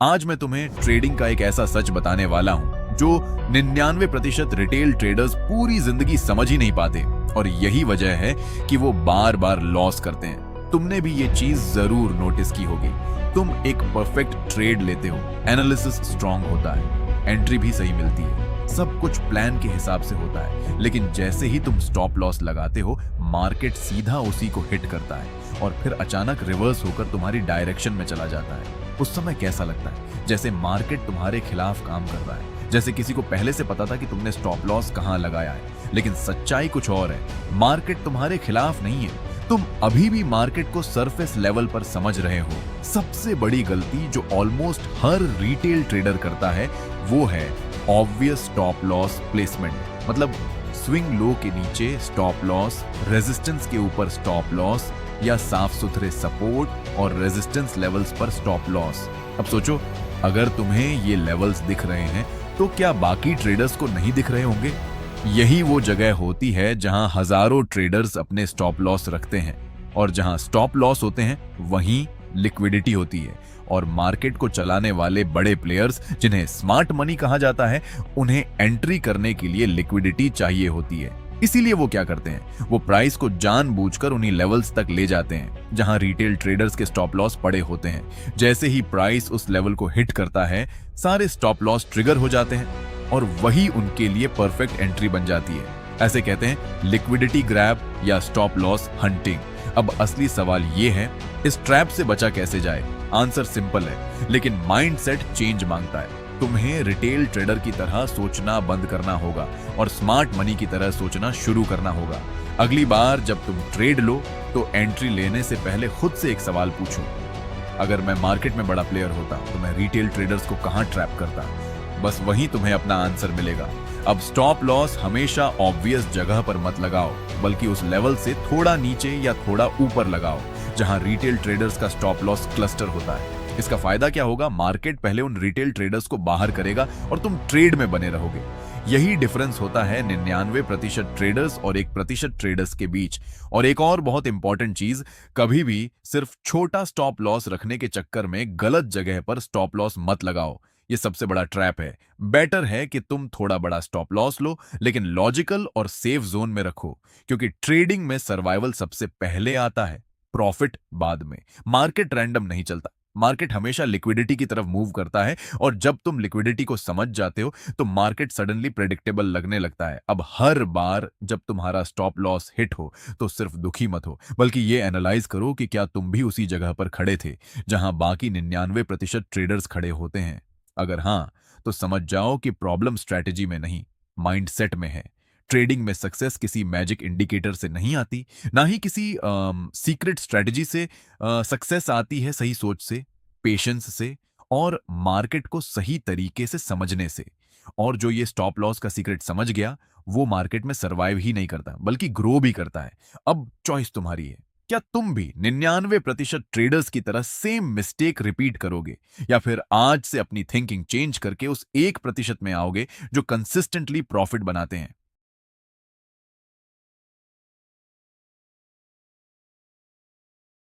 आज मैं तुम्हें ट्रेडिंग का एक ऐसा सच बताने वाला हूं जो 99% रिटेल ट्रेडर्स पूरी जिंदगी समझ ही नहीं पाते। और यही वजह है कि वो बार बार लॉस करते हैं। तुमने भी ये चीज जरूर नोटिस की होगी। तुम एक परफेक्ट ट्रेड लेते हो, एनालिसिस स्ट्रांग होता है, एंट्री भी सही मिलती है, सब कुछ प्लान के हिसाब से होता है, लेकिन जैसे ही तुम स्टॉप लॉस लगाते हो, मार्केट सीधा उसी को हिट करता है और फिर अचानक रिवर्स होकर तुम्हारी डायरेक्शन में चला जाता है। उस समय कैसा लगता है? जैसे मार्केट तुम्हारे खिलाफ काम कर रहा है, जैसे किसी को पहले से पता था कि तुमने स्टॉप लॉस कहां लगाया है। लेकिन सच्चाई कुछ और है। मार्केट तुम्हारे खिलाफ नहीं है, तुम अभी भी मार्केट को सरफेस लेवल पर समझ रहे हो। सबसे बड़ी गलती जो ऑलमोस्ट हर रिटेल ट्रेडर करता है वो है ऑब्वियस स्टॉप लॉस प्लेसमेंट। मतलब स्विंग लो के नीचे स्टॉप लॉस, रेजिस्टेंस के ऊपर स्टॉप लॉस, या साफ सुथरे सपोर्ट और रेजिस्टेंस लेवल्स पर स्टॉप लॉस। अब सोचो, अगर तुम्हें ये लेवल्स दिख रहे हैं तो क्या बाकी ट्रेडर्स को नहीं दिख रहे होंगे? यही वो जगह होती है जहां हजारों ट्रेडर्स अपने स्टॉप लॉस रखते हैं, और जहां स्टॉप लॉस होते हैं वहीं लिक्विडिटी होती है। और मार्केट को चलाने वाले बड़े प्लेयर्स, जिन्हें स्मार्ट मनी कहा जाता है, उन्हें एंट्री करने के लिए लिक्विडिटी चाहिए होती है। इसीलिए वो क्या करते हैं, वो प्राइस को जानबूझकर उन्हीं लेवल्स तक ले जाते हैं जहां रिटेल ट्रेडर्स के स्टॉप लॉस पड़े होते हैं। जैसे ही प्राइस उस लेवल को हिट करता है, सारे स्टॉप लॉस ट्रिगर हो जाते हैं और वही उनके लिए परफेक्ट एंट्री बन जाती है। ऐसे कहते हैं लिक्विडिटी ग्रैब या स्टॉप लॉस हंटिंग। अब असली सवाल ये है, इस ट्रैप से बचा कैसे जाए? आंसर सिंपल है, लेकिन माइंडसेट चेंज मांगता है। तुम्हें रिटेल ट्रेडर की तरह सोचना बंद करना होगा और स्मार्ट मनी की तरह सोचना शुरू करना होगा। अगली बार जब तुम ट्रेड लो तो एंट्री लेने से पहले खुद से एक सवाल पूछो, अगर मैं मार्केट में बड़ा प्लेयर होता तो मैं रिटेल ट्रेडर्स को कहां ट्रैप करता? बस वहीं तुम्हें अपना आंसर मिलेगा। अब स्टॉप लॉस हमेशा ऑब्वियस जगह पर मत लगाओ, बल्कि उस लेवल से थोड़ा नीचे या थोड़ा ऊपर लगाओ जहां रिटेल ट्रेडर्स का स्टॉप लॉस क्लस्टर होता है। इसका फायदा क्या होगा? मार्केट पहले उन रिटेल ट्रेडर्स को बाहर करेगा और तुम ट्रेड में बने रहोगे। यही डिफरेंस होता है 99% ट्रेडर्स और 1% ट्रेडर्स के बीच। और एक और बहुत इंपॉर्टेंट चीज, कभी भी सिर्फ छोटा स्टॉप लॉस रखने के चक्कर में गलत जगह पर स्टॉप लॉस मत लगाओ। ये सबसे बड़ा ट्रैप है। बेटर है कि तुम थोड़ा बड़ा स्टॉप लॉस लो, लेकिन लॉजिकल और सेफ जोन में रखो, क्योंकि ट्रेडिंग में सर्वाइवल सबसे पहले आता है, प्रॉफिट बाद में। मार्केट रैंडम नहीं चलता, मार्केट हमेशा लिक्विडिटी की तरफ मूव करता है, और जब तुम लिक्विडिटी को समझ जाते हो तो मार्केट सडनली प्रेडिक्टेबल लगने लगता है। अब हर बार जब तुम्हारा स्टॉप लॉस हिट हो तो सिर्फ दुखी मत हो, बल्कि ये एनालाइज करो कि क्या तुम भी उसी जगह पर खड़े थे जहां बाकी 99% ट्रेडर्स खड़े होते हैं। अगर हां, तो समझ जाओ कि प्रॉब्लम स्ट्रैटेजी में नहीं, माइंडसेट में है। ट्रेडिंग में सक्सेस किसी मैजिक इंडिकेटर से नहीं आती, ना ही किसी सीक्रेट स्ट्रैटेजी से। सक्सेस आती है सही सोच से, पेशेंस से, और मार्केट को सही तरीके से समझने से। और जो ये स्टॉप लॉस का सीक्रेट समझ गया, वो मार्केट में सरवाइव ही नहीं करता बल्कि ग्रो भी करता है। अब चॉइस तुम्हारी है। क्या तुम भी 99% ट्रेडर्स की तरह सेम मिस्टेक रिपीट करोगे, या फिर आज से अपनी थिंकिंग चेंज करके उस 1% में आओगे जो कंसिस्टेंटली प्रॉफिट बनाते हैं?